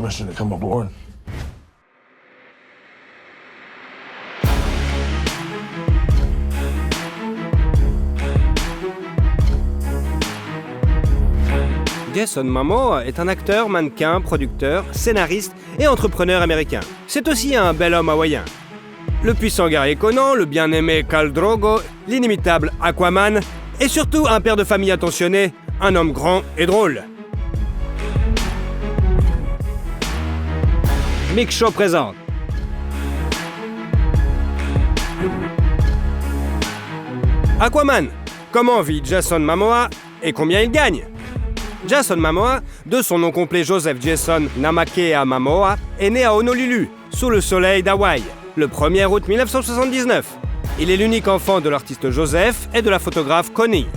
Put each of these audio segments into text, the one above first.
permission to come aboard. Jason Momoa est un acteur, mannequin, producteur, scénariste et entrepreneur américain. C'est aussi un bel homme hawaïen. Le puissant guerrier Conan, le bien-aimé Khal Drogo, l'inimitable Aquaman et surtout un père de famille attentionné, un homme grand et drôle. Mick Show présente. Aquaman. Comment vit Jason Momoa et combien il gagne? Jason Momoa, de son nom complet Joseph Jason Namakea Momoa, est né à Honolulu, sous le soleil d'Hawaï, le 1er août 1979. Il est l'unique enfant de l'artiste Joseph et de la photographe Connie.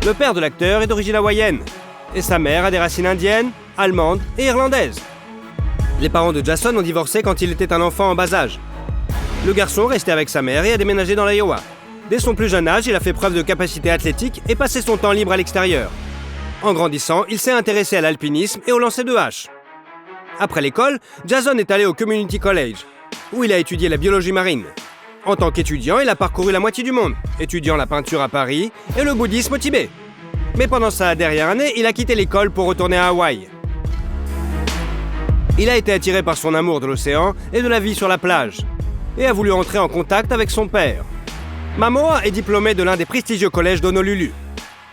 Le père de l'acteur est d'origine hawaïenne, et sa mère a des racines indiennes, allemandes et irlandaises. Les parents de Jason ont divorcé quand il était un enfant en bas âge. Le garçon restait avec sa mère et a déménagé dans l'Iowa. Dès son plus jeune âge, il a fait preuve de capacité athlétique et passé son temps libre à l'extérieur. En grandissant, il s'est intéressé à l'alpinisme et au lancer de hache. Après l'école, Jason est allé au Community College, où il a étudié la biologie marine. En tant qu'étudiant, il a parcouru la moitié du monde, étudiant la peinture à Paris et le bouddhisme au Tibet. Mais pendant sa dernière année, il a quitté l'école pour retourner à Hawaï. Il a été attiré par son amour de l'océan et de la vie sur la plage, et a voulu entrer en contact avec son père. Momoa est diplômé de l'un des prestigieux collèges d'Honolulu.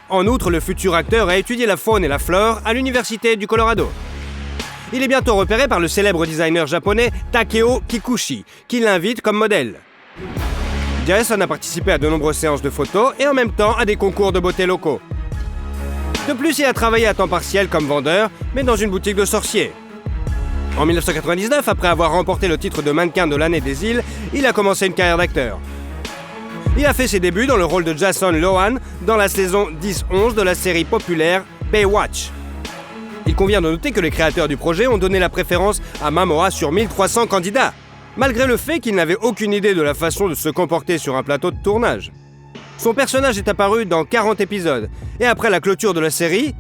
En outre, le futur acteur a étudié la faune et la flore à l'université du Colorado. Il est bientôt repéré par le célèbre designer japonais Takeo Kikuchi, qui l'invite comme modèle. Jason a participé à de nombreuses séances de photos et en même temps à des concours de beauté locaux. De plus, il a travaillé à temps partiel comme vendeur, mais dans une boutique de sorciers. En 1999, après avoir remporté le titre de mannequin de l'année des îles, il a commencé une carrière d'acteur. Il a fait ses débuts dans le rôle de Jason Lohan dans la saison 10-11 de la série populaire Baywatch. Il convient de noter que les créateurs du projet ont donné la préférence à Momoa sur 1300 candidats, malgré le fait qu'il n'avait aucune idée de la façon de se comporter sur un plateau de tournage. Son personnage est apparu dans 40 épisodes, et après la clôture de la série,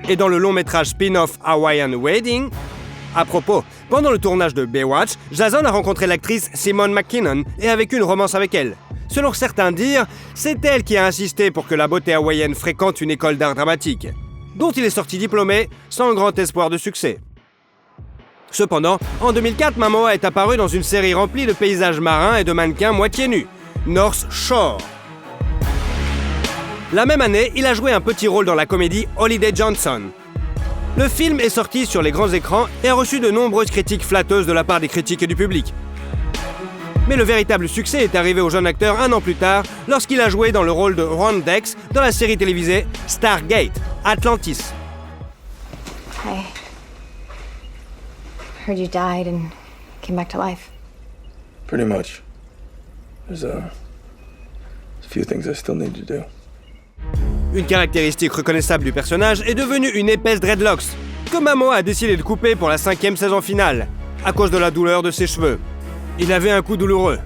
et dans le long-métrage spin-off Hawaiian Wedding. À propos, pendant le tournage de Baywatch, Jason a rencontré l'actrice Simone McKinnon et a vécu une romance avec elle. Selon certains dires, c'est elle qui a insisté pour que la beauté hawaïenne fréquente une école d'art dramatique, dont il est sorti diplômé sans grand espoir de succès. Cependant, en 2004, Momoa est apparu dans une série remplie de paysages marins et de mannequins moitié nus, North Shore. La même année, il a joué un petit rôle dans la comédie Holiday Johnson. Le film est sorti sur les grands écrans et a reçu de nombreuses critiques flatteuses de la part des critiques et du public. Mais le véritable succès est arrivé au jeune acteur un an plus tard, lorsqu'il a joué dans le rôle de Ron Dex dans la série télévisée Stargate, Atlantis. I heard you died and came back to life. Pretty much. There's a few things I still need to do. Une caractéristique reconnaissable du personnage est devenue une épaisse dreadlocks, que Momoa a décidé de couper pour la 5e saison finale, à cause de la douleur de ses cheveux. Il avait un coup douloureux.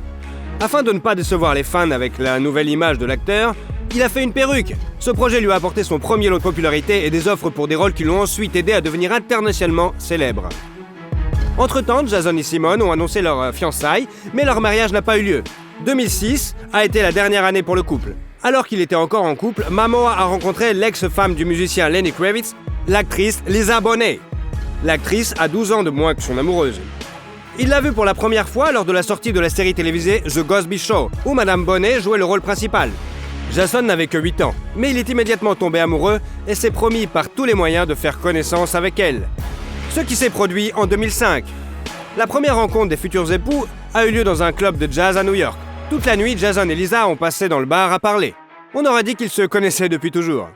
Afin de ne pas décevoir les fans avec la nouvelle image de l'acteur, il a fait une perruque. Ce projet lui a apporté son premier lot de popularité et des offres pour des rôles qui l'ont ensuite aidé à devenir internationalement célèbre. Entre-temps, Jason et Simone ont annoncé leur fiançailles, mais leur mariage n'a pas eu lieu. 2006 a été la dernière année pour le couple. Alors qu'il était encore en couple, Momoa a rencontré l'ex-femme du musicien Lenny Kravitz, l'actrice Lisa Bonet. L'actrice a 12 ans de moins que son amoureuse. Il l'a vue pour la première fois lors de la sortie de la série télévisée The Cosby Show, où Madame Bonet jouait le rôle principal. Jason n'avait que 8 ans, mais il est immédiatement tombé amoureux et s'est promis par tous les moyens de faire connaissance avec elle. Ce qui s'est produit en 2005. La première rencontre des futurs époux a eu lieu dans un club de jazz à New York. Toute la nuit, Jason et Lisa ont passé dans le bar à parler. On aurait dit qu'ils se connaissaient depuis toujours.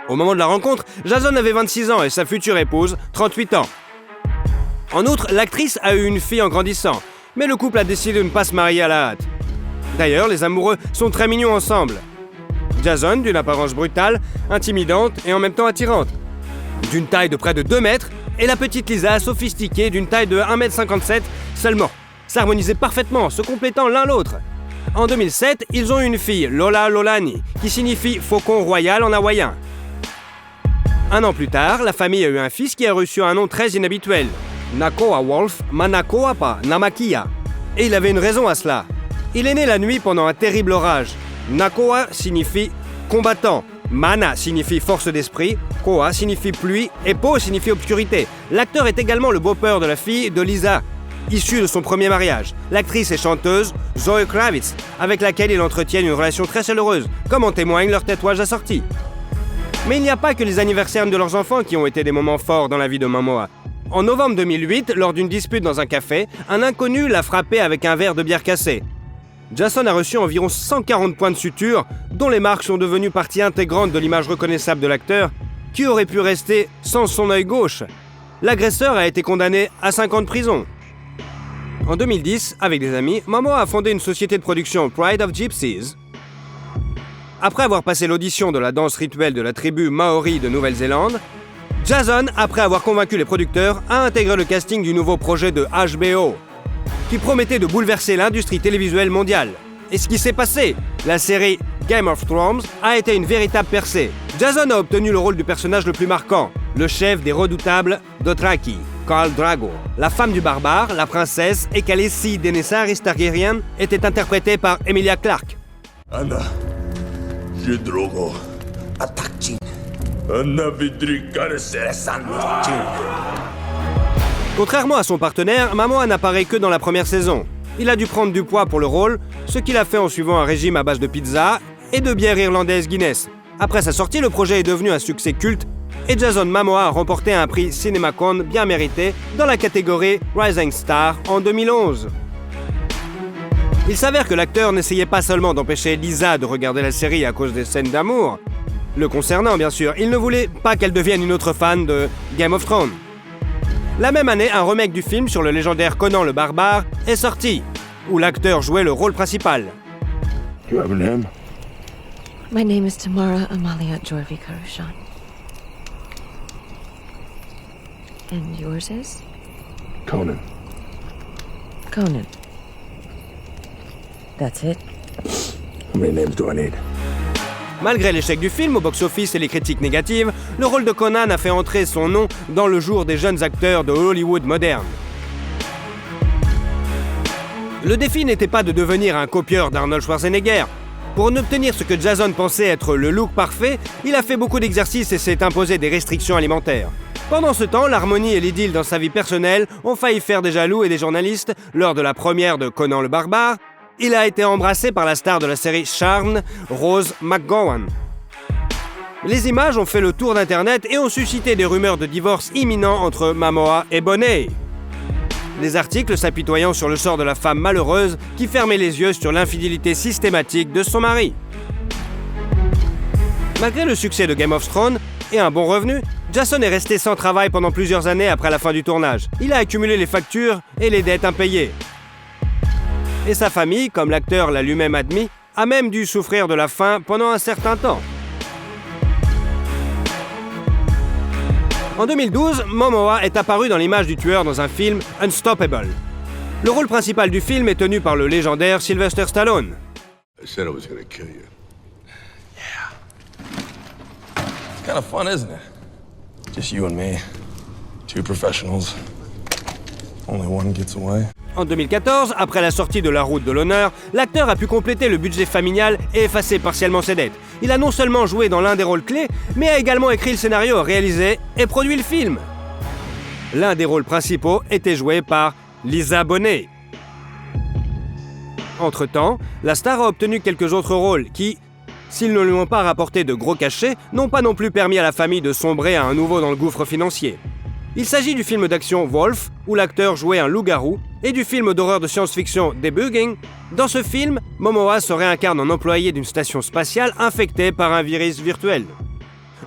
Au moment de la rencontre, Jason avait 26 ans et sa future épouse, 38 ans. En outre, l'actrice a eu une fille en grandissant, mais le couple a décidé de ne pas se marier à la hâte. D'ailleurs, les amoureux sont très mignons ensemble. Jason, d'une apparence brutale, intimidante et en même temps attirante. D'une taille de près de 2 mètres, et la petite Lisa, sophistiquée, d'une taille de 1,57 m seulement. S'harmonisaient parfaitement, se complétant l'un l'autre. En 2007, ils ont eu une fille, Lola Lolani, qui signifie faucon royal en hawaïen. Un an plus tard, la famille a eu un fils qui a reçu un nom très inhabituel. Nakoa Wolf Manakoapa Namakia. Et il avait une raison à cela. Il est né la nuit pendant un terrible orage. Nakoa signifie combattant. Mana signifie force d'esprit, Koa signifie pluie et Po signifie obscurité. L'acteur est également le beau-père de la fille de Lisa, issue de son premier mariage. L'actrice et chanteuse Zoe Kravitz, avec laquelle il entretient une relation très chaleureuse, comme en témoigne leur tatouage assorti. Mais il n'y a pas que les anniversaires de leurs enfants qui ont été des moments forts dans la vie de Momoa. En novembre 2008, lors d'une dispute dans un café, un inconnu l'a frappé avec un verre de bière cassé. Jason a reçu environ 140 points de suture, dont les marques sont devenues partie intégrante de l'image reconnaissable de l'acteur, qui aurait pu rester sans son œil gauche. L'agresseur a été condamné à 5 ans de prison. En 2010, avec des amis, Momoa a fondé une société de production, Pride of Gypsies. Après avoir passé l'audition de la danse rituelle de la tribu Maori de Nouvelle-Zélande, Jason, après avoir convaincu les producteurs, a intégré le casting du nouveau projet de HBO, qui promettait de bouleverser l'industrie télévisuelle mondiale. Et ce qui s'est passé, la série Game of Thrones a été une véritable percée. Jason a obtenu le rôle du personnage le plus marquant, le chef des redoutables Dothraki, Khal Drogo. La femme du barbare, la princesse et Khaleesi Daenerys Targaryen était interprétée par Emilia Clarke. Anna, je Drogo, attaque. Anna Vidri Kareseresan. Contrairement à son partenaire, Momoa n'apparaît que dans la première saison. Il a dû prendre du poids pour le rôle, ce qu'il a fait en suivant un régime à base de pizza et de bière irlandaise Guinness. Après sa sortie, le projet est devenu un succès culte et Jason Momoa a remporté un prix CinemaCon bien mérité dans la catégorie Rising Star en 2011. Il s'avère que l'acteur n'essayait pas seulement d'empêcher Lisa de regarder la série à cause des scènes d'amour. Le concernant, bien sûr, il ne voulait pas qu'elle devienne une autre fan de Game of Thrones. La même année, un remake du film sur le légendaire Conan le Barbare est sorti, où l'acteur jouait le rôle principal. You have a name? My name is Tamara Amalia Jorvi Karushan. And yours is? Conan. Conan. That's it? How many names do I need? Malgré l'échec du film au box-office et les critiques négatives, le rôle de Conan a fait entrer son nom dans le jour des jeunes acteurs de Hollywood moderne. Le défi n'était pas de devenir un copieur d'Arnold Schwarzenegger. Pour obtenir ce que Jason pensait être le look parfait, il a fait beaucoup d'exercices et s'est imposé des restrictions alimentaires. Pendant ce temps, l'harmonie et l'idylle dans sa vie personnelle ont failli faire des jaloux et des journalistes lors de la première de Conan le Barbare. Il a été embrassé par la star de la série Charmed, Rose McGowan. Les images ont fait le tour d'Internet et ont suscité des rumeurs de divorce imminent entre Momoa et Bonet. Des articles s'apitoyant sur le sort de la femme malheureuse qui fermait les yeux sur l'infidélité systématique de son mari. Malgré le succès de Game of Thrones et un bon revenu, Jason est resté sans travail pendant plusieurs années après la fin du tournage. Il a accumulé les factures et les dettes impayées. Et sa famille, comme l'acteur l'a lui-même admis, a même dû souffrir de la faim pendant un certain temps. En 2012, Momoa est apparu dans l'image du tueur dans un film Unstoppable. Le rôle principal du film est tenu par le légendaire Sylvester Stallone. I said I was gonna kill you. Yeah. It's kind of fun, isn't it? Just you and me. Two professionals. Only one gets away. En 2014, après la sortie de La Route de l'Honneur, l'acteur a pu compléter le budget familial et effacer partiellement ses dettes. Il a non seulement joué dans l'un des rôles clés, mais a également écrit le scénario, réalisé et produit le film. L'un des rôles principaux était joué par Lisa Bonet. Entre-temps, la star a obtenu quelques autres rôles qui, s'ils ne lui ont pas rapporté de gros cachets, n'ont pas non plus permis à la famille de sombrer à nouveau dans le gouffre financier. Il s'agit du film d'action Wolf, où l'acteur jouait un loup-garou, et du film d'horreur de science-fiction Debugging. Dans ce film, Momoa se réincarne en employé d'une station spatiale infectée par un virus virtuel.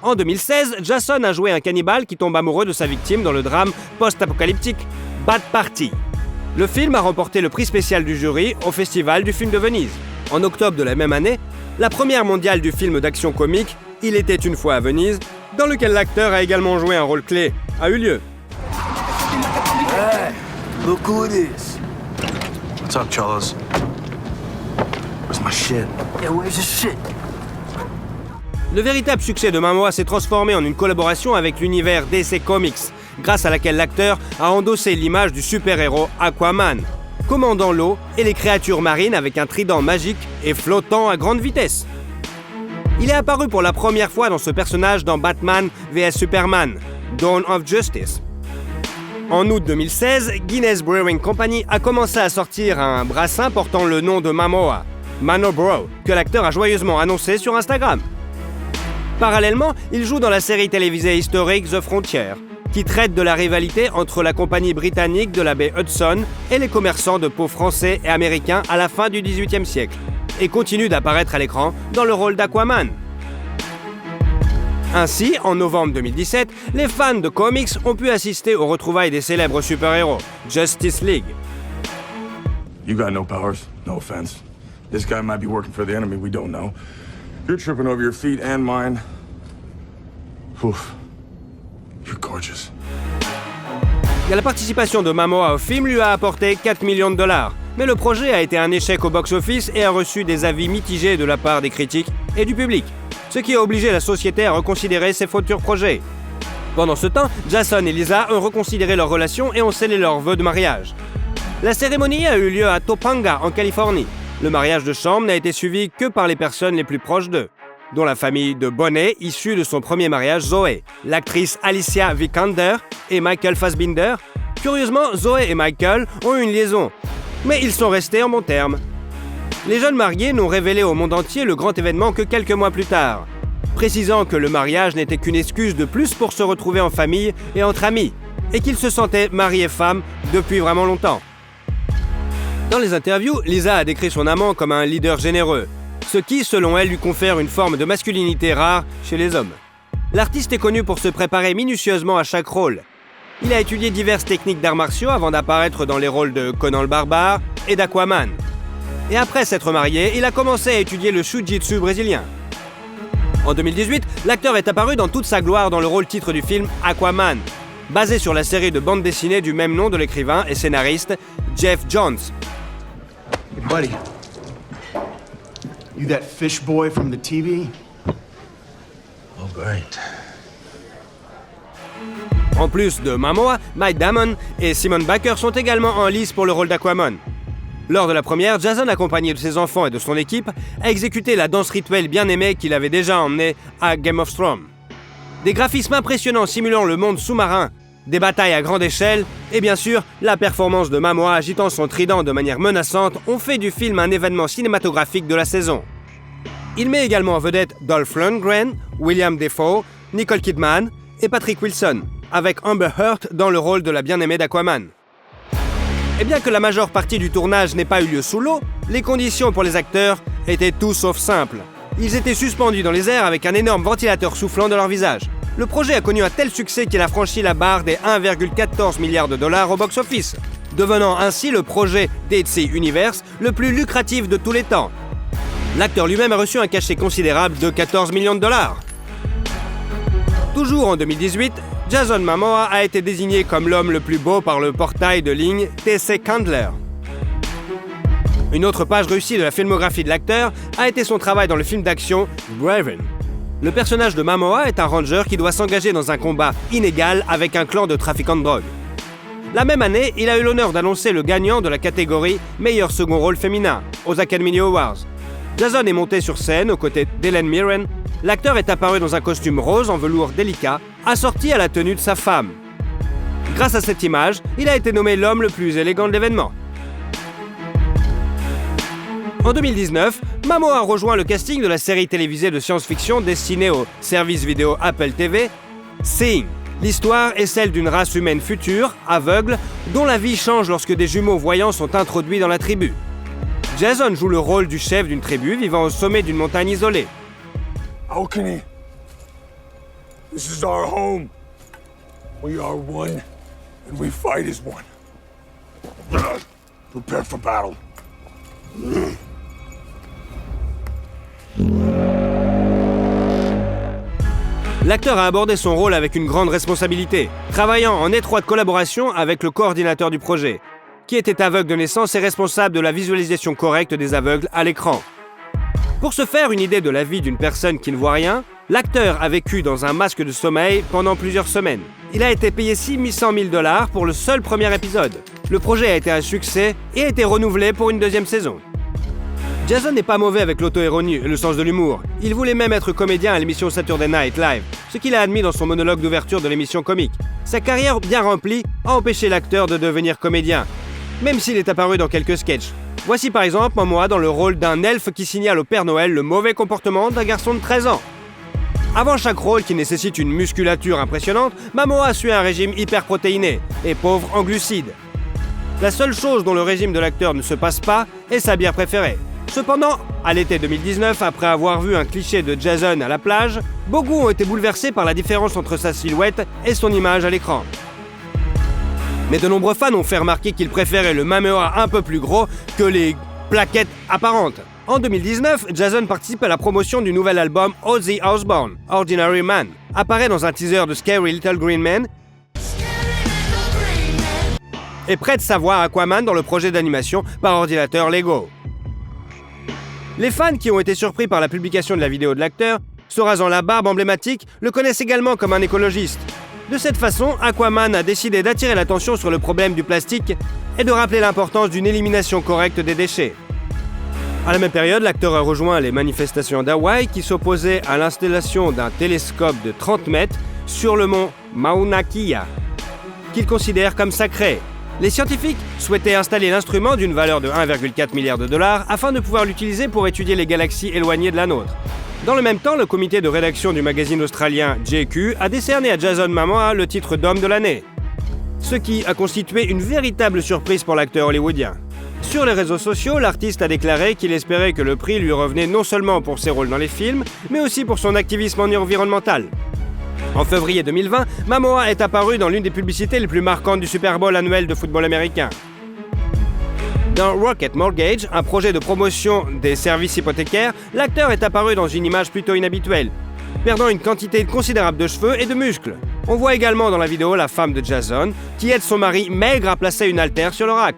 En 2016, Jason a joué un cannibale qui tombe amoureux de sa victime dans le drame post-apocalyptique Bad Party. Le film a remporté le prix spécial du jury au Festival du film de Venise. En octobre de la même année, la première mondiale du film d'action comique Il était une fois à Venise, dans lequel l'acteur a également joué un rôle clé, a eu lieu. Hey, look who it is. What's up, Cholos? Where's my shit? Yeah, where's the shit? Le véritable succès de Momoa s'est transformé en une collaboration avec l'univers DC Comics, grâce à laquelle l'acteur a endossé l'image du super-héros Aquaman, commandant l'eau et les créatures marines avec un trident magique et flottant à grande vitesse. Il est apparu pour la première fois dans ce personnage dans Batman vs Superman, Dawn of Justice. En août 2016, Guinness Brewing Company a commencé à sortir un brassin portant le nom de Momoa, Mano Bro, que l'acteur a joyeusement annoncé sur Instagram. Parallèlement, il joue dans la série télévisée historique The Frontier, qui traite de la rivalité entre la compagnie britannique de la baie Hudson et les commerçants de peau français et américains à la fin du XVIIIe siècle, et continue d'apparaître à l'écran dans le rôle d'Aquaman. Ainsi, en novembre 2017, les fans de comics ont pu assister aux retrouvailles des célèbres super-héros, Justice League. You got no powers, no offense. This guy might be working for the enemy we don't know. You're tripping over your feet and mine. Oof. You're gorgeous. La participation de Momoa au film lui a apporté 4 millions de dollars. Mais le projet a été un échec au box-office et a reçu des avis mitigés de la part des critiques et du public, ce qui a obligé la société à reconsidérer ses futurs projets. Pendant ce temps, Jason et Lisa ont reconsidéré leur relation et ont scellé leurs vœux de mariage. La cérémonie a eu lieu à Topanga, en Californie. Le mariage de chambre n'a été suivi que par les personnes les plus proches d'eux, dont la famille de Bonet, issue de son premier mariage, Zoé, l'actrice Alicia Vikander et Michael Fassbinder. Curieusement, Zoé et Michael ont eu une liaison, mais ils sont restés en bons termes. Les jeunes mariés n'ont révélé au monde entier le grand événement que quelques mois plus tard, précisant que le mariage n'était qu'une excuse de plus pour se retrouver en famille et entre amis, et qu'ils se sentaient mari et femme depuis vraiment longtemps. Dans les interviews, Lisa a décrit son amant comme un leader généreux, ce qui, selon elle, lui confère une forme de masculinité rare chez les hommes. L'artiste est connu pour se préparer minutieusement à chaque rôle. Il a étudié diverses techniques d'arts martiaux avant d'apparaître dans les rôles de Conan le Barbare et d'Aquaman. Et après s'être marié, il a commencé à étudier le Jiu-Jitsu brésilien. En 2018, l'acteur est apparu dans toute sa gloire dans le rôle titre du film Aquaman, basé sur la série de bande dessinée du même nom de l'écrivain et scénariste Jeff Johns. Hey, buddy. You that fish boy from the TV? Oh, great. En plus de Momoa, Matt Damon et Simon Baker sont également en lice pour le rôle d'Aquaman. Lors de la première, Jason, accompagné de ses enfants et de son équipe, a exécuté la danse rituelle bien aimée qu'il avait déjà emmenée à Game of Thrones. Des graphismes impressionnants simulant le monde sous-marin, des batailles à grande échelle, et bien sûr, la performance de Momoa agitant son trident de manière menaçante ont fait du film un événement cinématographique de la saison. Il met également en vedette Dolph Lundgren, William Dafoe, Nicole Kidman et Patrick Wilson, avec Amber Heard dans le rôle de la bien-aimée d'Aquaman. Et bien que la majeure partie du tournage n'ait pas eu lieu sous l'eau, les conditions pour les acteurs étaient tout sauf simples. Ils étaient suspendus dans les airs avec un énorme ventilateur soufflant dans leur visage. Le projet a connu un tel succès qu'il a franchi la barre des 1,14 milliard de dollars au box-office, devenant ainsi le projet DC Universe le plus lucratif de tous les temps. L'acteur lui-même a reçu un cachet considérable de 14 millions de dollars. Toujours en 2018, Jason Momoa a été désigné comme l'homme le plus beau par le portail de ligne TC Candler. Une autre page réussie de la filmographie de l'acteur a été son travail dans le film d'action Braven. Le personnage de Momoa est un ranger qui doit s'engager dans un combat inégal avec un clan de trafiquants de drogue. La même année, il a eu l'honneur d'annoncer le gagnant de la catégorie meilleur second rôle féminin aux Academy Awards. Jason est monté sur scène aux côtés d'Helen Mirren. L'acteur est apparu dans un costume rose en velours délicat, assorti à la tenue de sa femme. Grâce à cette image, il a été nommé l'homme le plus élégant de l'événement. En 2019, Momoa a rejoint le casting de la série télévisée de science-fiction destinée au service vidéo Apple TV, Seeing. L'histoire est celle d'une race humaine future, aveugle, dont la vie change lorsque des jumeaux voyants sont introduits dans la tribu. Jason joue le rôle du chef d'une tribu vivant au sommet d'une montagne isolée. Alchemy. This is our home. We are one, and we fight as one. Prepare for battle. L'acteur a abordé son rôle avec une grande responsabilité, travaillant en étroite collaboration avec le coordinateur du projet, qui était aveugle de naissance et responsable de la visualisation correcte des aveugles à l'écran. Pour se faire une idée de la vie d'une personne qui ne voit rien, L'acteur a vécu dans un masque de sommeil pendant plusieurs semaines. Il a été payé $600 000 pour le seul premier épisode. Le projet a été un succès et a été renouvelé pour une deuxième saison. Jason n'est pas mauvais avec l'auto-ironie et le sens de l'humour. Il voulait même être comédien à l'émission Saturday Night Live, ce qu'il a admis dans son monologue d'ouverture de l'émission comique. Sa carrière bien remplie a empêché l'acteur de devenir comédien, même s'il est apparu dans quelques sketchs. Voici par exemple Momoa dans le rôle d'un elfe qui signale au Père Noël le mauvais comportement d'un garçon de 13 ans. Avant chaque rôle qui nécessite une musculature impressionnante, Momoa suit un régime hyperprotéiné et pauvre en glucides. La seule chose dont le régime de l'acteur ne se passe pas est sa bière préférée. Cependant, à l'été 2019, après avoir vu un cliché de Jason à la plage, beaucoup ont été bouleversés par la différence entre sa silhouette et son image à l'écran. Mais de nombreux fans ont fait remarquer qu'ils préféraient le Momoa un peu plus gros que les plaquettes apparentes. En 2019, Jason participe à la promotion du nouvel album Ozzy Osbourne, Ordinary Man, apparaît dans un teaser de Scary Little Green Man et prête sa voix à Aquaman dans le projet d'animation par ordinateur Lego. Les fans qui ont été surpris par la publication de la vidéo de l'acteur, se rasant la barbe emblématique, le connaissent également comme un écologiste. De cette façon, Aquaman a décidé d'attirer l'attention sur le problème du plastique et de rappeler l'importance d'une élimination correcte des déchets. À la même période, l'acteur a rejoint les manifestations d'Hawaï qui s'opposaient à l'installation d'un télescope de 30 mètres sur le mont Mauna Kea, qu'il considère comme sacré. Les scientifiques souhaitaient installer l'instrument d'une valeur de 1,4 milliard de dollars afin de pouvoir l'utiliser pour étudier les galaxies éloignées de la nôtre. Dans le même temps, le comité de rédaction du magazine australien JQ a décerné à Jason Momoa le titre d'homme de l'année, ce qui a constitué une véritable surprise pour l'acteur hollywoodien. Sur les réseaux sociaux, l'artiste a déclaré qu'il espérait que le prix lui revenait non seulement pour ses rôles dans les films, mais aussi pour son activisme environnemental. En février 2020, Momoa est apparu dans l'une des publicités les plus marquantes du Super Bowl annuel de football américain. Dans Rocket Mortgage, un projet de promotion des services hypothécaires, l'acteur est apparu dans une image plutôt inhabituelle, perdant une quantité considérable de cheveux et de muscles. On voit également dans la vidéo la femme de Jason, qui aide son mari maigre à placer une haltère sur le rack.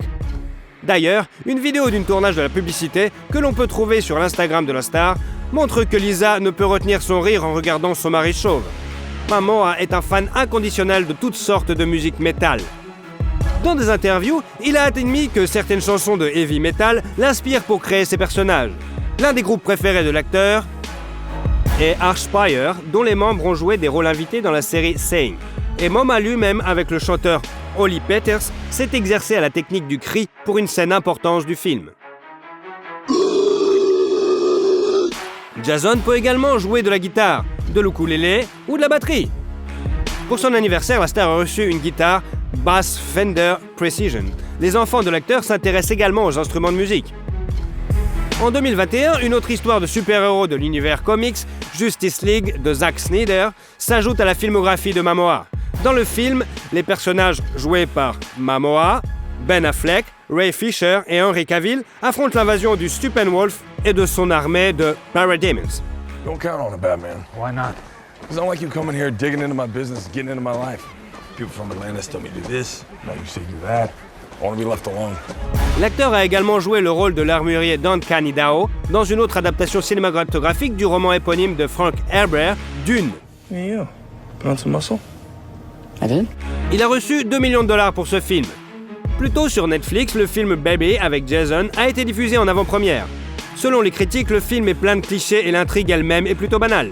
D'ailleurs, une vidéo d'une tournage de la publicité, que l'on peut trouver sur l'Instagram de la star, montre que Lisa ne peut retenir son rire en regardant son mari chauve. Momoa est un fan inconditionnel de toutes sortes de musique métal. Dans des interviews, il a admis que certaines chansons de heavy metal l'inspirent pour créer ses personnages. L'un des groupes préférés de l'acteur est Archspire, dont les membres ont joué des rôles invités dans la série Sing. Et Momoa lui-même, avec le chanteur Holly Peters, s'est exercé à la technique du cri pour une scène importante du film. Jason peut également jouer de la guitare, de l'ukulélé ou de la batterie. Pour son anniversaire, la star a reçu une guitare Bass Fender Precision. Les enfants de l'acteur s'intéressent également aux instruments de musique. En 2021, une autre histoire de super-héros de l'univers comics, Justice League de Zack Snyder, s'ajoute à la filmographie de Momoa. Dans le film, les personnages joués par Momoa, Ben Affleck, Ray Fisher et Henry Cavill affrontent l'invasion du Steppenwolf et de son armée de Parademons. Don't count on it, Batman. Why not? Because I don't like you coming here digging into my business, getting into my life. People from Atlantis tell me to do this, now you say do that. I want to be left alone. L'acteur a également joué le rôle de l'armurier Duncan Idaho dans une autre adaptation cinématographique du roman éponyme de Frank Herbert, Dune. Hey, you. Put on some muscle? I did? Il a reçu $2 millions pour ce film. Plus tôt sur Netflix, le film Baby avec Jason a été diffusé en avant-première. Selon les critiques, le film est plein de clichés et l'intrigue elle-même est plutôt banale.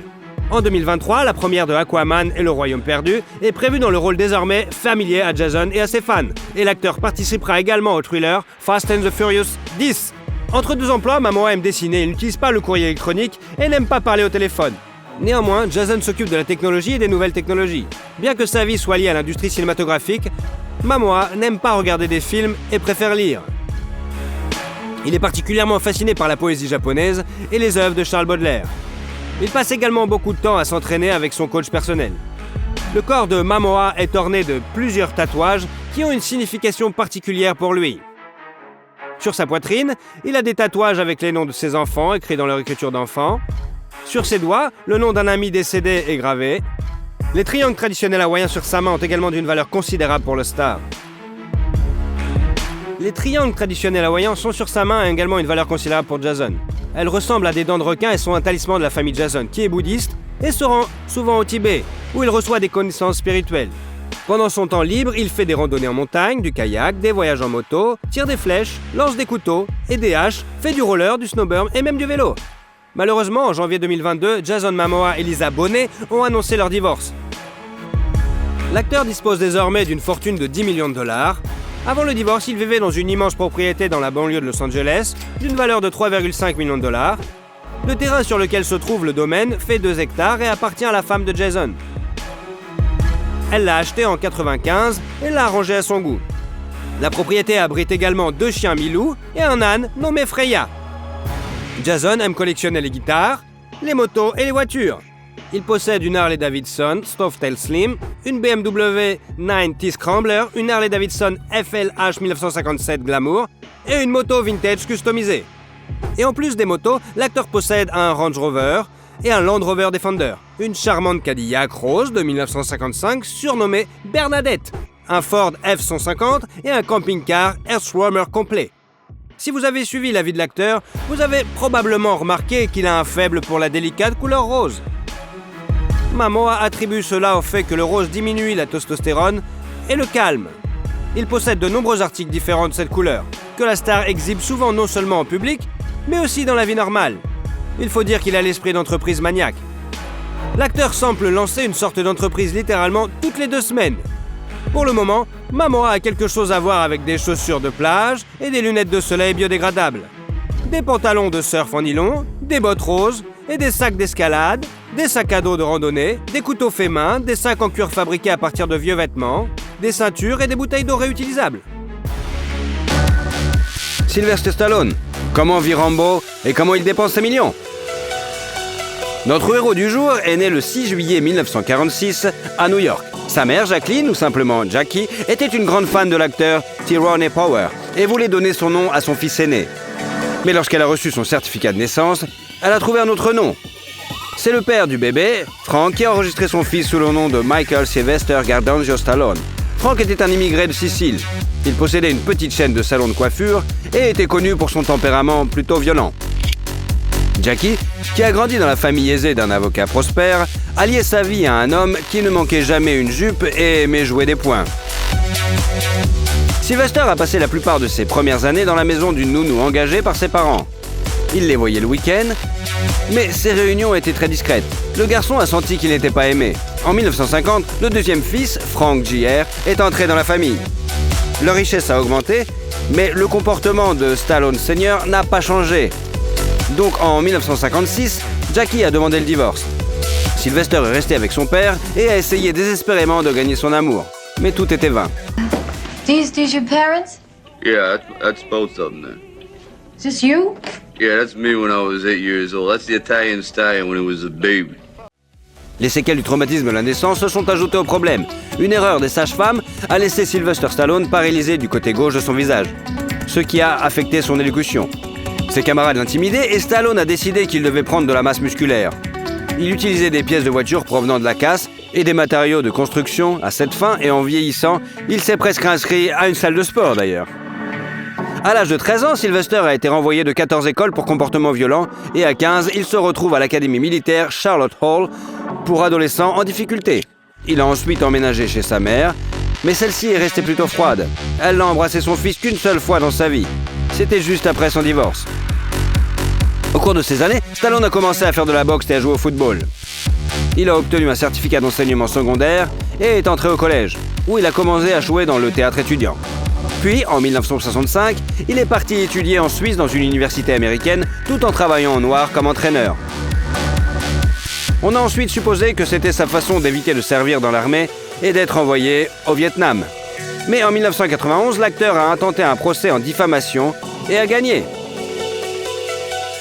En 2023, la première de Aquaman et le Royaume perdu est prévue dans le rôle désormais familier à Jason et à ses fans. Et l'acteur participera également au thriller Fast and the Furious 10. Entre deux emplois, Momoa aime dessiner, il n'utilise pas le courrier électronique et n'aime pas parler au téléphone. Néanmoins, Jason s'occupe de la technologie et des nouvelles technologies. Bien que sa vie soit liée à l'industrie cinématographique, Momoa n'aime pas regarder des films et préfère lire. Il est particulièrement fasciné par la poésie japonaise et les œuvres de Charles Baudelaire. Il passe également beaucoup de temps à s'entraîner avec son coach personnel. Le corps de Momoa est orné de plusieurs tatouages qui ont une signification particulière pour lui. Sur sa poitrine, il a des tatouages avec les noms de ses enfants écrits dans leur écriture d'enfant. Sur ses doigts, le nom d'un ami décédé est gravé. Les triangles traditionnels hawaïens sur sa main ont également d'une valeur considérable pour le star. Les triangles traditionnels hawaïens sont sur sa main et également une valeur considérable pour Jason. Elles ressemblent à des dents de requin et sont un talisman de la famille Jason, qui est bouddhiste et se rend souvent au Tibet, où il reçoit des connaissances spirituelles. Pendant son temps libre, il fait des randonnées en montagne, du kayak, des voyages en moto, tire des flèches, lance des couteaux et des haches, fait du roller, du snowboard et même du vélo. Malheureusement, en janvier 2022, Jason Momoa et Lisa Bonet ont annoncé leur divorce. L'acteur dispose désormais d'une fortune de 10 millions de dollars. Avant le divorce, il vivait dans une immense propriété dans la banlieue de Los Angeles, d'une valeur de 3,5 millions de dollars. Le terrain sur lequel se trouve le domaine fait 2 hectares et appartient à la femme de Jason. Elle l'a acheté en 1995 et l'a arrangé à son goût. La propriété abrite également 2 chiens Milou et un âne nommé Freya. Jason aime collectionner les guitares, les motos et les voitures. Il possède une Harley-Davidson Softail Slim, une BMW 9T Scrambler, une Harley-Davidson FLH 1957 Glamour et une moto vintage customisée. Et en plus des motos, l'acteur possède un Range Rover et un Land Rover Defender, une charmante Cadillac rose de 1955 surnommée Bernadette, un Ford F-150 et un camping-car Earthwormer complet. Si vous avez suivi la vie de l'acteur, vous avez probablement remarqué qu'il a un faible pour la délicate couleur rose. Momoa attribue cela au fait que le rose diminue la testostérone et le calme. Il possède de nombreux articles différents de cette couleur, que la star exhibe souvent non seulement en public, mais aussi dans la vie normale. Il faut dire qu'il a l'esprit d'entreprise maniaque. L'acteur semble lancer une sorte d'entreprise littéralement toutes les 2 semaines. Pour le moment, Momoa a quelque chose à voir avec des chaussures de plage et des lunettes de soleil biodégradables. Des pantalons de surf en nylon, des bottes roses et des sacs d'escalade, des sacs à dos de randonnée, des couteaux faits main, des sacs en cuir fabriqués à partir de vieux vêtements, des ceintures et des bouteilles d'eau réutilisables. Sylvester Stallone, comment vit Rambo et comment il dépense ses millions? Notre héros du jour est né le 6 juillet 1946 à New York. Sa mère, Jacqueline, ou simplement Jackie, était une grande fan de l'acteur Tyrone Power et voulait donner son nom à son fils aîné. Mais lorsqu'elle a reçu son certificat de naissance, elle a trouvé un autre nom. C'est le père du bébé, Frank, qui a enregistré son fils sous le nom de Michael Sylvester Gardangio Stallone. Frank était un immigré de Sicile. Il possédait une petite chaîne de salons de coiffure et était connu pour son tempérament plutôt violent. Jackie, qui a grandi dans la famille aisée d'un avocat prospère, a lié sa vie à un homme qui ne manquait jamais une jupe et aimait jouer des poings. Sylvester a passé la plupart de ses premières années dans la maison d'une nounou engagée par ses parents. Il les voyait le week-end, mais ces réunions étaient très discrètes. Le garçon a senti qu'il n'était pas aimé. En 1950, le deuxième fils, Frank Jr., est entré dans la famille. Leur richesse a augmenté, mais le comportement de Stallone Sr. n'a pas changé. Donc en 1956, Jackie a demandé le divorce. Sylvester est resté avec son père et a essayé désespérément de gagner son amour. Mais tout était vain. These your parents? Yeah, that's both of them then. Is this you? Yeah, that's me when I was 8 years old. That's the Italian stallion when it was a baby. Les séquelles du traumatisme de la naissance se sont ajoutées au problème. Une erreur des sages-femmes a laissé Sylvester Stallone paralysé du côté gauche de son visage, ce qui a affecté son élocution. Ses camarades l'intimidaient et Stallone a décidé qu'il devait prendre de la masse musculaire. Il utilisait des pièces de voiture provenant de la casse et des matériaux de construction à cette fin, et en vieillissant, il s'est presque inscrit à une salle de sport d'ailleurs. À l'âge de 13 ans, Sylvester a été renvoyé de 14 écoles pour comportement violent et à 15, il se retrouve à l'académie militaire Charlotte Hall pour adolescents en difficulté. Il a ensuite emménagé chez sa mère, mais celle-ci est restée plutôt froide. Elle n'a embrassé son fils qu'une seule fois dans sa vie. C'était juste après son divorce. Au cours de ces années, Stallone a commencé à faire de la boxe et à jouer au football. Il a obtenu un certificat d'enseignement secondaire et est entré au collège, où il a commencé à jouer dans le théâtre étudiant. Puis, en 1965, il est parti étudier en Suisse dans une université américaine, tout en travaillant en noir comme entraîneur. On a ensuite supposé que c'était sa façon d'éviter de servir dans l'armée et d'être envoyé au Vietnam. Mais en 1991, l'acteur a intenté un procès en diffamation et a gagné.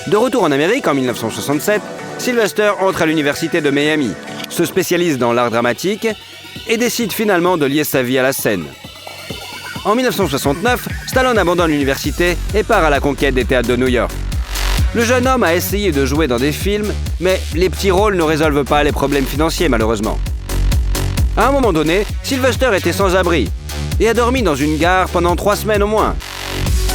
De retour en Amérique en 1967, Sylvester entre à l'université de Miami, se spécialise dans l'art dramatique et décide finalement de lier sa vie à la scène. En 1969, Stallone abandonne l'université et part à la conquête des théâtres de New York. Le jeune homme a essayé de jouer dans des films, mais les petits rôles ne résolvent pas les problèmes financiers malheureusement. À un moment donné, Sylvester était sans abri et a dormi dans une gare pendant 3 semaines au moins.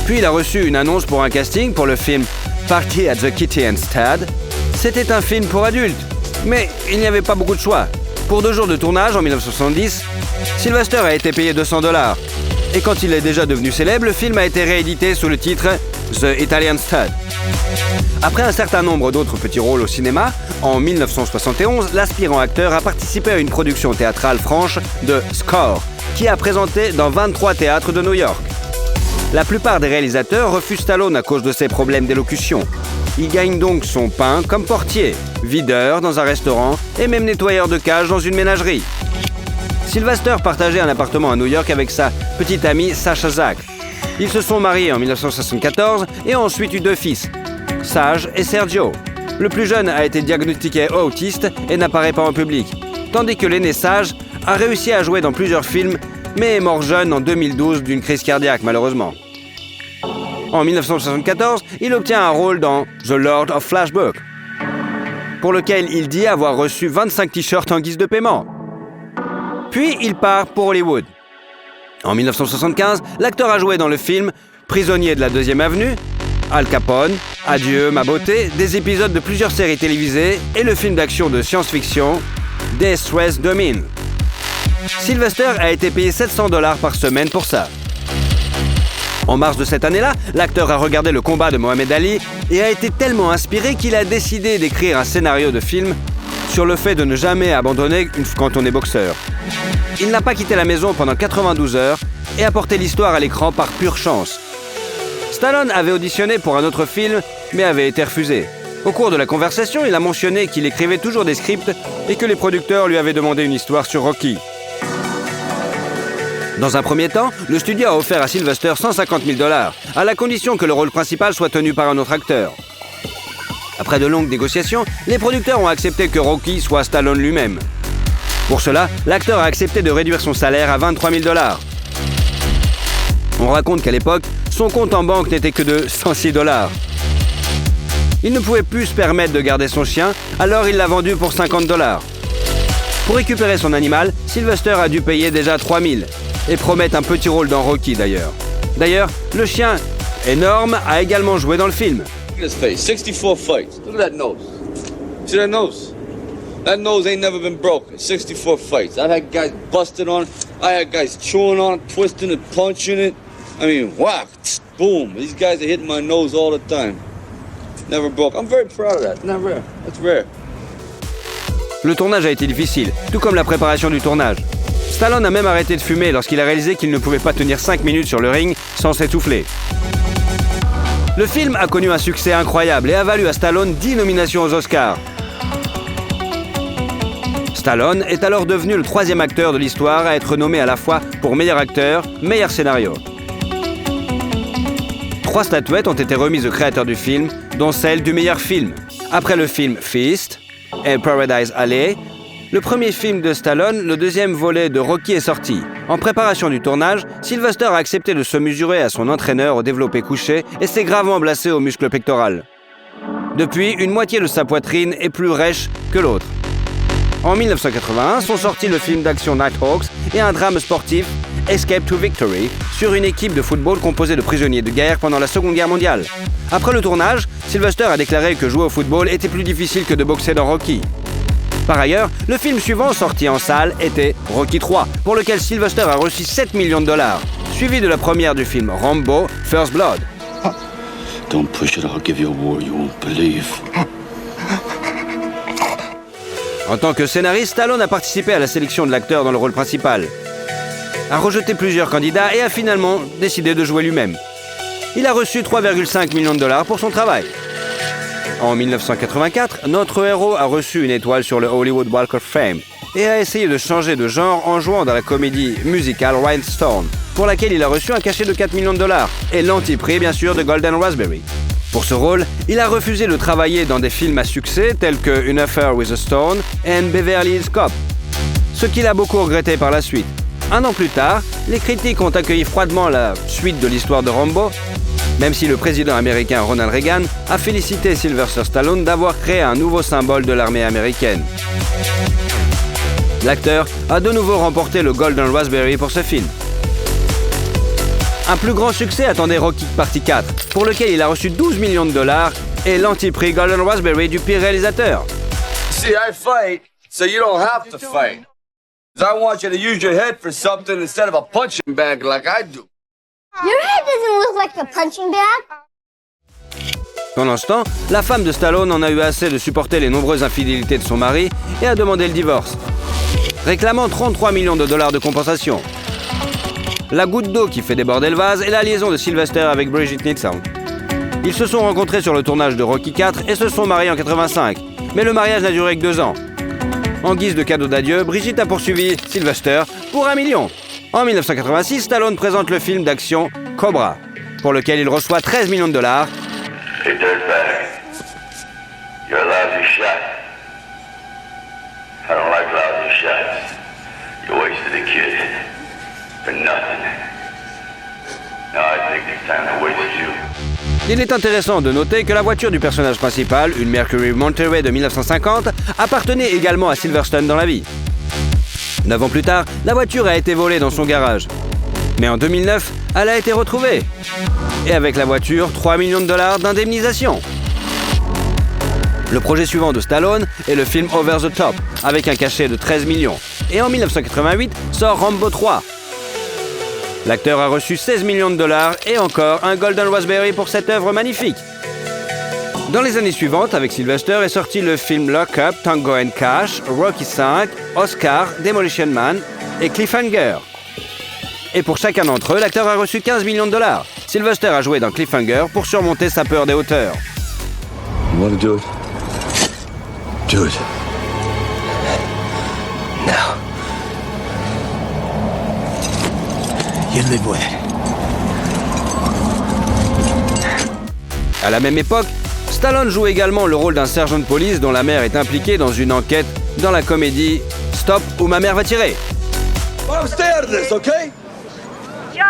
Puis il a reçu une annonce pour un casting pour le film Party at the Kitty and Stad. C'était un film pour adultes, Mais il n'y avait pas beaucoup de choix. Pour 2 jours de tournage en 1970, Sylvester a été payé $200. Et quand il est déjà devenu célèbre, le film a été réédité sous le titre The Italian Stud. Après un certain nombre d'autres petits rôles au cinéma, en 1971, l'aspirant acteur a participé à une production théâtrale franche de Score, qui a présenté dans 23 théâtres de New York. La plupart des réalisateurs refusent Stallone à cause de ses problèmes d'élocution. Il gagne donc son pain comme portier, videur dans un restaurant et même nettoyeur de cage dans une ménagerie. Sylvester partageait un appartement à New York avec sa petite amie Sasha Zack. Ils se sont mariés en 1974 et ont ensuite eu 2 fils, Sage et Sergio. Le plus jeune a été diagnostiqué autiste et n'apparaît pas en public, tandis que l'aîné Sage a réussi à jouer dans plusieurs films, mais est mort jeune en 2012 d'une crise cardiaque malheureusement. En 1974, il obtient un rôle dans The Lord of Flashback, pour lequel il dit avoir reçu 25 t-shirts en guise de paiement. Puis il part pour Hollywood. En 1975, l'acteur a joué dans le film Prisonnier de la 2e Avenue, Al Capone, Adieu ma beauté, des épisodes de plusieurs séries télévisées et le film d'action de science-fiction Death Stress Domine. Sylvester a été payé $700 par semaine pour ça. En mars de cette année-là, l'acteur a regardé le combat de Mohamed Ali et a été tellement inspiré qu'il a décidé d'écrire un scénario de film sur le fait de ne jamais abandonner quand on est boxeur. Il n'a pas quitté la maison pendant 92 heures et a porté l'histoire à l'écran par pure chance. Stallone avait auditionné pour un autre film, mais avait été refusé. Au cours de la conversation, il a mentionné qu'il écrivait toujours des scripts et que les producteurs lui avaient demandé une histoire sur Rocky. Dans un premier temps, le studio a offert à Sylvester $150 000, à la condition que le rôle principal soit tenu par un autre acteur. Après de longues négociations, les producteurs ont accepté que Rocky soit Stallone lui-même. Pour cela, l'acteur a accepté de réduire son salaire à $23 000. On raconte qu'à l'époque, son compte en banque n'était que de $106. Il ne pouvait plus se permettre de garder son chien, alors il l'a vendu pour $50. Pour récupérer son animal, Sylvester a dû payer déjà $3 000 et promettre un petit rôle dans Rocky d'ailleurs. D'ailleurs, le chien énorme a également joué dans le film. Look at his face. 64 fights. Look at that nose. See that nose? That nose ain't never been broken. 64 fights. I've had guys busted on it. I had guys chewing on it, twisting it, punching it. I mean, whack, boom. These guys are hitting my nose all the time. Never broke. I'm very proud of that. Not rare. That's rare. Le tournage a été difficile, tout comme la préparation du tournage. Stallone a même arrêté de fumer lorsqu'il a réalisé qu'il ne pouvait pas tenir 5 minutes sur le ring sans s'essouffler. Le film a connu un succès incroyable et a valu à Stallone 10 nominations aux Oscars. Stallone est alors devenu le 3e acteur de l'histoire à être nommé à la fois pour meilleur acteur, meilleur scénario. 3 statuettes ont été remises au créateur du film, dont celle du meilleur film. Après le film Feast et Paradise Alley, le premier film de Stallone, le 2e volet de Rocky est sorti. En préparation du tournage, Sylvester a accepté de se mesurer à son entraîneur au développé couché et s'est gravement blessé au muscle pectoral. Depuis, une moitié de sa poitrine est plus rêche que l'autre. En 1981 sont sortis le film d'action Nighthawks et un drame sportif, Escape to Victory, sur une équipe de football composée de prisonniers de guerre pendant la Seconde Guerre mondiale. Après le tournage, Sylvester a déclaré que jouer au football était plus difficile que de boxer dans Rocky. Par ailleurs, le film suivant sorti en salle était Rocky III, pour lequel Sylvester a reçu $7 millions, suivi de la première du film Rambo First Blood. Don't push it, I'll give you a war you won't believe. En tant que scénariste, Stallone a participé à la sélection de l'acteur dans le rôle principal, a rejeté plusieurs candidats et a finalement décidé de jouer lui-même. Il a reçu $3,5 millions pour son travail. En 1984, notre héros a reçu une étoile sur le Hollywood Walk of Fame et a essayé de changer de genre en jouant dans la comédie musicale Rhinestone, pour laquelle il a reçu un cachet de $4 millions et l'antiprix bien sûr de Golden Raspberry. Pour ce rôle, il a refusé de travailler dans des films à succès tels que An Affair with a Stone et Beverly Hills Cop, ce qu'il a beaucoup regretté par la suite. Un an plus tard, les critiques ont accueilli froidement la suite de l'histoire de Rambo, même si le président américain Ronald Reagan a félicité Sylvester Stallone d'avoir créé un nouveau symbole de l'armée américaine. L'acteur a de nouveau remporté le Golden Raspberry pour ce film. Un plus grand succès attendait Rocky Party 4, pour lequel il a reçu $12 millions et l'antiprix Golden Raspberry du pire réalisateur. See, I fight so you don't have to fight. 'Cause I want you to use your head for something instead of a punching bag like I do. Your head doesn't look like a punching bag. Pendant ce temps, la femme de Stallone en a eu assez de supporter les nombreuses infidélités de son mari et a demandé le divorce, réclamant 33 millions de dollars de compensation. La goutte d'eau qui fait déborder le vase est la liaison de Sylvester avec Brigitte Nielsen. Ils se sont rencontrés sur le tournage de Rocky IV et se sont mariés en 85, mais le mariage n'a duré que 2 ans. En guise de cadeau d'adieu, Brigitte a poursuivi Sylvester pour 1 million. En 1986, Stallone présente le film d'action Cobra, pour lequel il reçoit 13 millions de dollars. Hey, dirtbag. You're a lousy shot. I don't like lousy shots. You wasted a kid. For nothing. Now I think it's time to waste you. Il est intéressant de noter que la voiture du personnage principal, une Mercury Monterey de 1950, appartenait également à Silverstone dans la vie. 9 ans plus tard, la voiture a été volée dans son garage. Mais en 2009, elle a été retrouvée. Et avec la voiture, 3 millions de dollars d'indemnisation. Le projet suivant de Stallone est le film Over the Top, avec un cachet de 13 millions. Et en 1988, sort Rambo 3. L'acteur a reçu 16 millions de dollars et encore un Golden Raspberry pour cette œuvre magnifique. Dans les années suivantes, avec Sylvester, est sorti le film Lock Up, Tango and Cash, Rocky V, Oscar, Demolition Man et Cliffhanger. Et pour chacun d'entre eux, l'acteur a reçu 15 millions de dollars. Sylvester a joué dans Cliffhanger pour surmonter sa peur des hauteurs. You want to do it? Do it. Now. You live with it. À la même époque, Stallone joue également le rôle d'un sergent de police dont la mère est impliquée dans une enquête dans la comédie Stop ou ma mère va tirer. Mom, stay out of this, okay? Joe,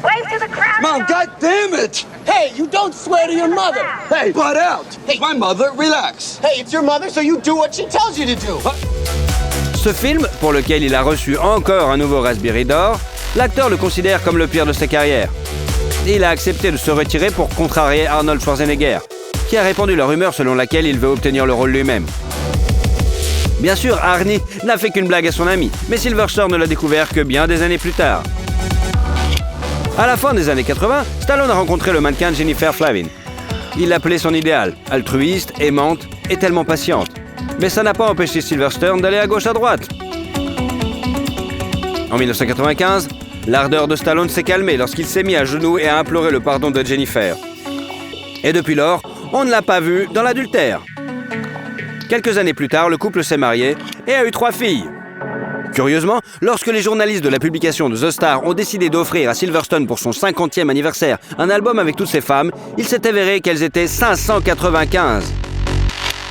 wave to the crowd. Mom, God damn it! Hey, you don't swear to your mother. Hey, butt out! Hey, my mother, relax. Hey, it's your mother, so you do what she tells you to do. Ce film, pour lequel il a reçu encore un nouveau Raspberry d'or, l'acteur le considère comme le pire de sa carrière. Et il a accepté de se retirer pour contrarier Arnold Schwarzenegger, qui a répandu la rumeur selon laquelle il veut obtenir le rôle lui-même. Bien sûr, Arnie n'a fait qu'une blague à son ami, mais Sylvester ne l'a découvert que bien des années plus tard. À la fin des années 80, Stallone a rencontré le mannequin Jennifer Flavin. Il l'appelait son idéal, altruiste, aimante et tellement patiente. Mais ça n'a pas empêché Sylvester d'aller à gauche à droite. En 1995, l'ardeur de Stallone s'est calmée lorsqu'il s'est mis à genoux et a imploré le pardon de Jennifer. Et depuis lors, on ne l'a pas vu dans l'adultère. Quelques années plus tard, le couple s'est marié et a eu 3 filles. Curieusement, lorsque les journalistes de la publication de The Star ont décidé d'offrir à Silverstone pour son 50e anniversaire un album avec toutes ses femmes, il s'est avéré qu'elles étaient 595.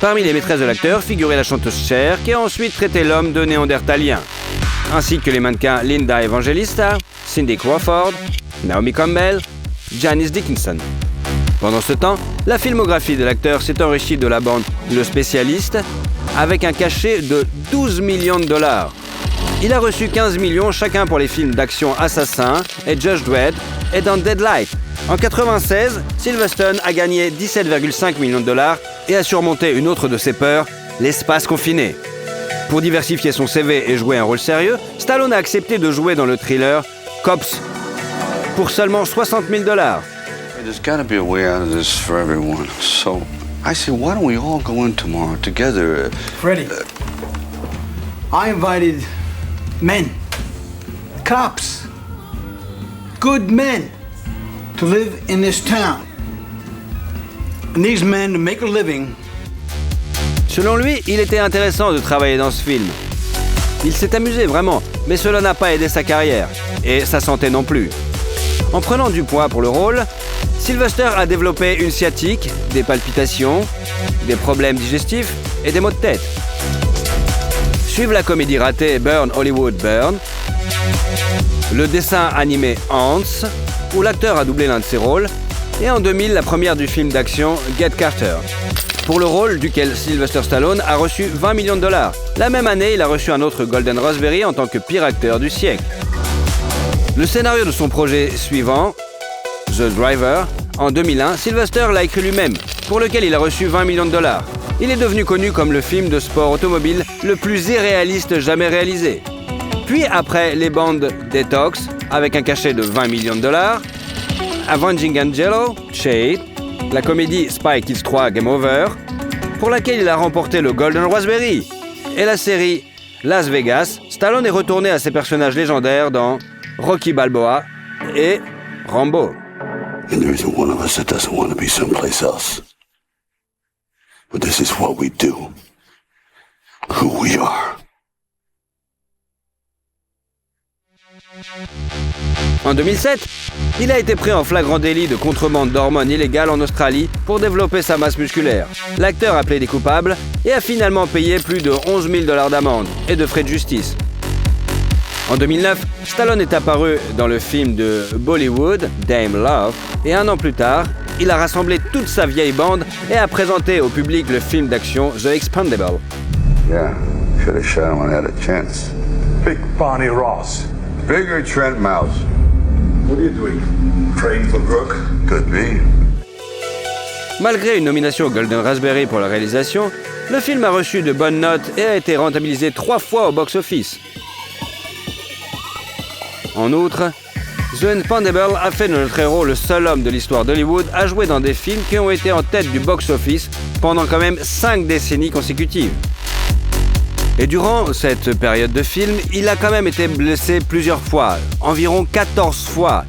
Parmi les maîtresses de l'acteur figurait la chanteuse Cher, qui a ensuite traité l'homme de néandertalien, ainsi que les mannequins Linda Evangelista, Cindy Crawford, Naomi Campbell, Janice Dickinson. Pendant ce temps, la filmographie de l'acteur s'est enrichie de la bande Le Spécialiste, avec un cachet de 12 millions de dollars. Il a reçu 15 millions chacun pour les films d'action Assassin et Judge Dredd et dans Deadlight. En 1996, Silverstone a gagné 17,5 millions de dollars et a surmonté une autre de ses peurs, l'espace confiné. Pour diversifier son CV et jouer un rôle sérieux, Stallone a accepté de jouer dans le thriller Cops pour seulement 60 000 dollars. There's gotta be a way out of this for everyone. So, I say, why don't we all go in tomorrow together? Freddie, I invited men, cops, good men to live in this town. And these men to make a living. Selon lui, il était intéressant de travailler dans ce film. Il s'est amusé vraiment, mais cela n'a pas aidé sa carrière, et sa santé non plus. En prenant du poids pour le rôle, Sylvester a développé une sciatique, des palpitations, des problèmes digestifs et des maux de tête. Suivent la comédie ratée Burn Hollywood Burn, le dessin animé Ants, où l'acteur a doublé l'un de ses rôles, et en 2000, la première du film d'action Get Carter, pour le rôle duquel Sylvester Stallone a reçu 20 millions de dollars. La même année, il a reçu un autre Golden Raspberry en tant que pire acteur du siècle. Le scénario de son projet suivant, The Driver, en 2001, Sylvester l'a écrit lui-même, pour lequel il a reçu 20 millions de dollars. il est devenu connu comme le film de sport automobile le plus irréaliste jamais réalisé. Puis après les bandes Detox, avec un cachet de 20 millions de dollars, Avenging Angelo, Shade, la comédie Spy Kids 3 Game Over, pour laquelle il a remporté le Golden Raspberry, et la série Las Vegas, Stallone est retourné à ses personnages légendaires dans Rocky Balboa et Rambo. And there isn't one of us that doesn't want to be someplace else. But this is what we do. Who we are. En 2007, il a été pris en flagrant délit de contrebande d'hormones illégales en Australie pour développer sa masse musculaire. L'acteur a plaidé coupable et a finalement payé plus de 11 000 $ d'amende et de frais de justice. En 2009, Stallone est apparu dans le film de Bollywood, Dame Love, et un an plus tard, il a rassemblé toute sa vieille bande et a présenté au public le film d'action The Expendable. Yeah, should have shot him when I had a chance. Big Barney Ross. Bigger Trent Mouse. What are you doing? Praying for Brooke? Could be. Malgré une nomination au Golden Raspberry pour la réalisation, le film a reçu de bonnes notes et a été rentabilisé 3 fois au box-office. En outre, The Expendable a fait de notre héros le seul homme de l'histoire d'Hollywood à jouer dans des films qui ont été en tête du box-office pendant quand même 5 décennies consécutives. Et durant cette période de film, il a quand même été blessé plusieurs fois, environ 14 fois.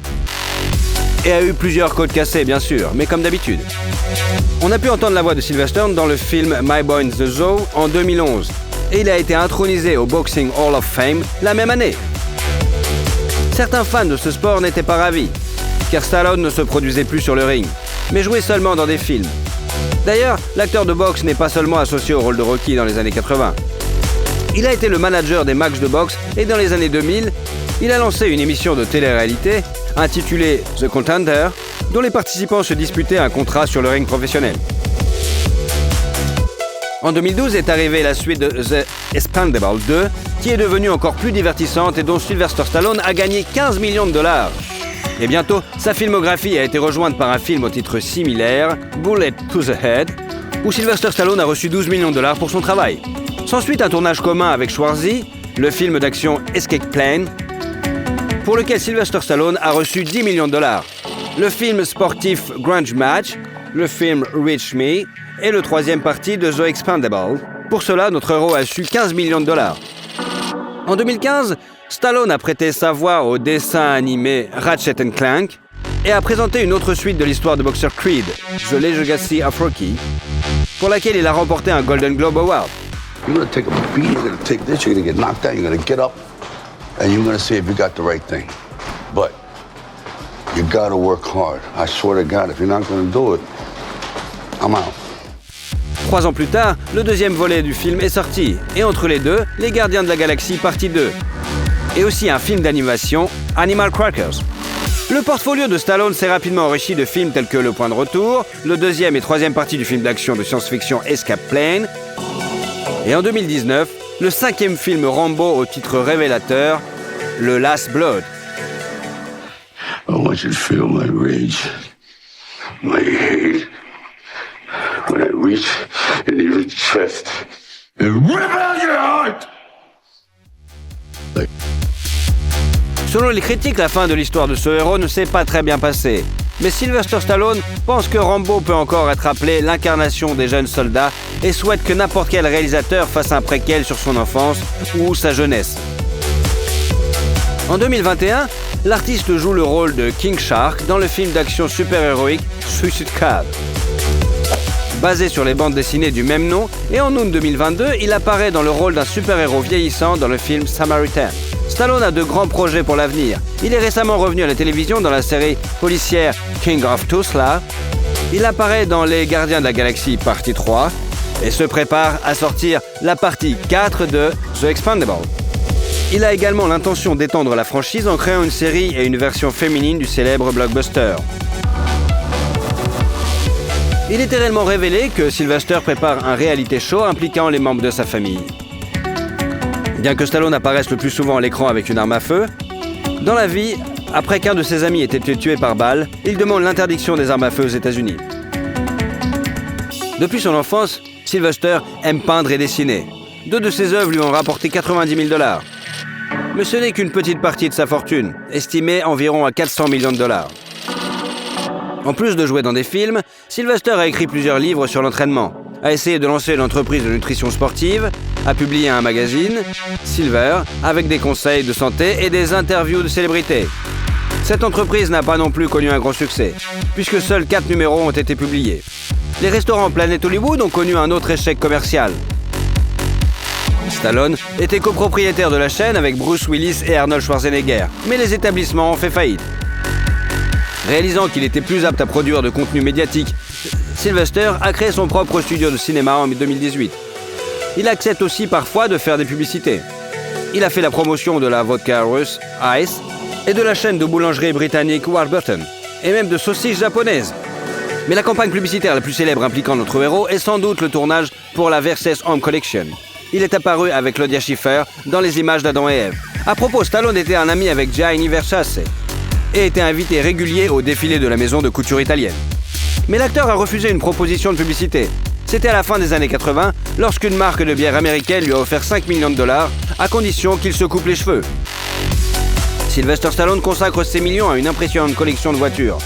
Et a eu plusieurs côtes cassées, bien sûr, mais comme d'habitude. On a pu entendre la voix de Sylvester dans le film My Boy in the Zoo en 2011. Et il a été intronisé au Boxing Hall of Fame la même année. Certains fans de ce sport n'étaient pas ravis, car Stallone ne se produisait plus sur le ring, mais jouait seulement dans des films. D'ailleurs, l'acteur de boxe n'est pas seulement associé au rôle de Rocky dans les années 80. Il a été le manager des matchs de boxe et dans les années 2000, il a lancé une émission de télé-réalité intitulée The Contender, dont les participants se disputaient un contrat sur le ring professionnel. En 2012 est arrivée la suite de The Expendable 2, qui est devenue encore plus divertissante et dont Sylvester Stallone a gagné 15 millions de $. Et bientôt, sa filmographie a été rejointe par un film au titre similaire, Bullet to the Head, où Sylvester Stallone a reçu 12 millions de $ pour son travail. S'ensuit un tournage commun avec Schwarzy, le film d'action Escape Plan, pour lequel Sylvester Stallone a reçu 10 millions de $. Le film sportif Grudge Match, le film Reach Me et le troisième parti de The Expendable. Pour cela, notre héros a su 15 millions de $. En 2015, Stallone a prêté sa voix au dessin animé Ratchet & Clank et a présenté une autre suite de l'histoire de boxeur Creed, The Legacy of Rocky, pour laquelle il a remporté un Golden Globe Award. You're gonna take a beat, you're gonna take this, you're gonna get knocked down, you're gonna get up, and you're gonna see if you got the right thing. But you gotta work hard. I swear to God, if you're not gonna do it, I'm out. 3 ans plus tard, le deuxième volet du film est sorti, et entre les deux, Les Gardiens de la Galaxie partie 2, et aussi un film d'animation, Animal Crackers. Le portfolio de Stallone s'est rapidement enrichi de films tels que Le Point de Retour, le deuxième et troisième partie du film d'action de science-fiction Escape Plan, et en 2019, le 5e film Rambo au titre révélateur, The Last Blood. I want you to feel my rage, my hate, when I reach into your chest and rip out your heart! Selon les critiques, la fin de l'histoire de ce héros ne s'est pas très bien passée. Mais Sylvester Stallone pense que Rambo peut encore être appelé l'incarnation des jeunes soldats et souhaite que n'importe quel réalisateur fasse un préquel sur son enfance ou sa jeunesse. En 2021, l'artiste joue le rôle de King Shark dans le film d'action super-héroïque Suicide Squad. Basé sur les bandes dessinées du même nom, et en août 2022, il apparaît dans le rôle d'un super-héros vieillissant dans le film Samaritan. Stallone a de grands projets pour l'avenir. Il est récemment revenu à la télévision dans la série policière King of Tulsa. Il apparaît dans Les Gardiens de la Galaxie partie 3 et se prépare à sortir la partie 4 de The Expendable. Il a également l'intention d'étendre la franchise en créant une série et une version féminine du célèbre blockbuster. Il est réellement révélé que Sylvester prépare un reality show impliquant les membres de sa famille. Bien que Stallone apparaisse le plus souvent à l'écran avec une arme à feu, dans la vie, après qu'un de ses amis ait été tué par balle, il demande l'interdiction des armes à feu aux États-Unis. Depuis son enfance, Sylvester aime peindre et dessiner. 2 de ses œuvres lui ont rapporté 90 000 $. Mais ce n'est qu'une petite partie de sa fortune, estimée environ à 400 millions de $. En plus de jouer dans des films, Sylvester a écrit plusieurs livres sur l'entraînement, a essayé de lancer une entreprise de nutrition sportive, a publié un magazine, Silver, avec des conseils de santé et des interviews de célébrités. Cette entreprise n'a pas non plus connu un grand succès, puisque seuls 4 numéros ont été publiés. Les restaurants Planet Hollywood ont connu un autre échec commercial. Stallone était copropriétaire de la chaîne avec Bruce Willis et Arnold Schwarzenegger, mais les établissements ont fait faillite. Réalisant qu'il était plus apte à produire de contenu médiatique, Sylvester a créé son propre studio de cinéma en 2018. Il accepte aussi parfois de faire des publicités. Il a fait la promotion de la vodka russe Ice et de la chaîne de boulangerie britannique Warburton, et même de saucisses japonaises. Mais la campagne publicitaire la plus célèbre impliquant notre héros est sans doute le tournage pour la Versace Home Collection. Il est apparu avec Claudia Schiffer dans les images d'Adam et Ève. À propos, Stallone était un ami avec Gianni Versace et était invité régulier au défilé de la maison de couture italienne. Mais l'acteur a refusé une proposition de publicité. C'était à la fin des années 80, lorsqu'une marque de bière américaine lui a offert 5 millions de $, à condition qu'il se coupe les cheveux. Sylvester Stallone consacre ces millions à une impressionnante collection de voitures.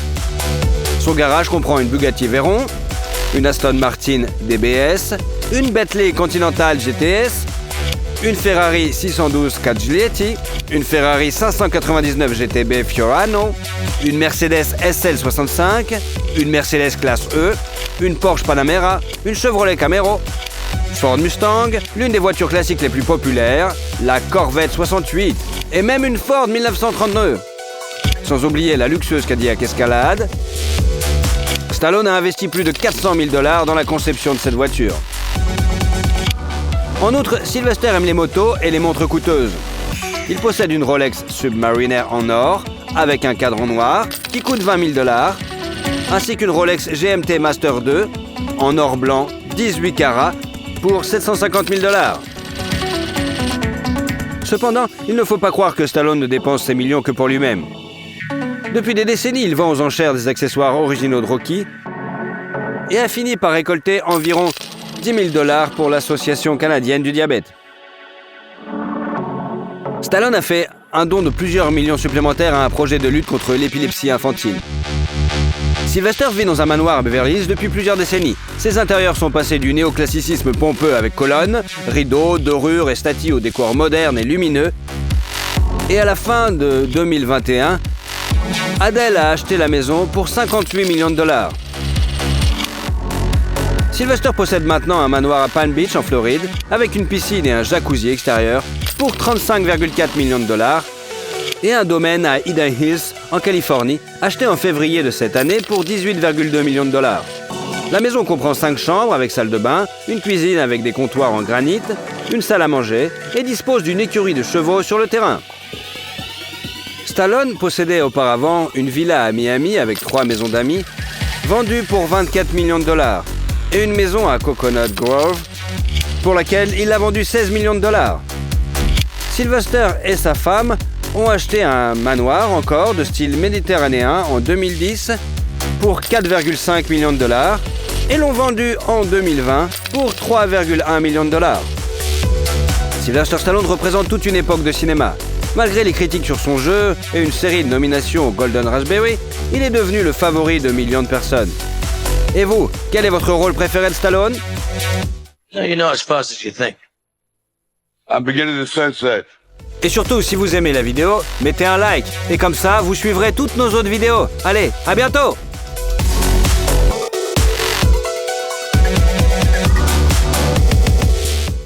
Son garage comprend une Bugatti Veyron, une Aston Martin DBS, une Bentley Continental GTS, une Ferrari 612 Caglietti, une Ferrari 599 GTB Fiorano, une Mercedes SL65, une Mercedes classe E, une Porsche Panamera, une Chevrolet Camaro, Ford Mustang, l'une des voitures classiques les plus populaires, la Corvette 68, et même une Ford 1932. Sans oublier la luxueuse Cadillac Escalade. Stallone a investi plus de 400 000 $ dans la conception de cette voiture. En outre, Sylvester aime les motos et les montres coûteuses. Il possède une Rolex Submariner en or, avec un cadran noir, qui coûte 20 000 $, ainsi qu'une Rolex GMT Master 2, en or blanc, 18 carats, pour 750 000 $. Cependant, il ne faut pas croire que Stallone ne dépense ses millions que pour lui-même. Depuis des décennies, il vend aux enchères des accessoires originaux de Rocky et a fini par récolter environ 10 000 $ pour l'Association canadienne du diabète. Stallone a fait un don de plusieurs millions supplémentaires à un projet de lutte contre l'épilepsie infantile. Sylvester vit dans un manoir à Beverly Hills depuis plusieurs décennies. Ses intérieurs sont passés du néoclassicisme pompeux avec colonnes, rideaux, dorures et statues au décor moderne et lumineux. Et à la fin de 2021, Adele a acheté la maison pour 58 millions de $. Sylvester possède maintenant un manoir à Palm Beach en Floride avec une piscine et un jacuzzi extérieur pour 35,4 millions de $. Et un domaine à Eden Hills, en Californie, acheté en février de cette année pour 18,2 millions de $. La maison comprend 5 chambres avec salle de bain, une cuisine avec des comptoirs en granit, une salle à manger et dispose d'une écurie de chevaux sur le terrain. Stallone possédait auparavant une villa à Miami avec 3 maisons d'amis, vendue pour 24 millions de $, et une maison à Coconut Grove, pour laquelle il a vendu 16 millions de $. Sylvester et sa femme ont acheté un manoir encore de style méditerranéen en 2010 pour 4,5 millions de $, et l'ont vendu en 2020 pour 3,1 millions de $. Sylvester Stallone représente toute une époque de cinéma. Malgré les critiques sur son jeu et une série de nominations au Golden Raspberry, il est devenu le favori de millions de personnes. Et vous, quel est votre rôle préféré de Stallone? No, you're not as fast as you think. I'm beginning to sense that. Et surtout, si vous aimez la vidéo, mettez un like. Et comme ça, vous suivrez toutes nos autres vidéos. Allez, à bientôt!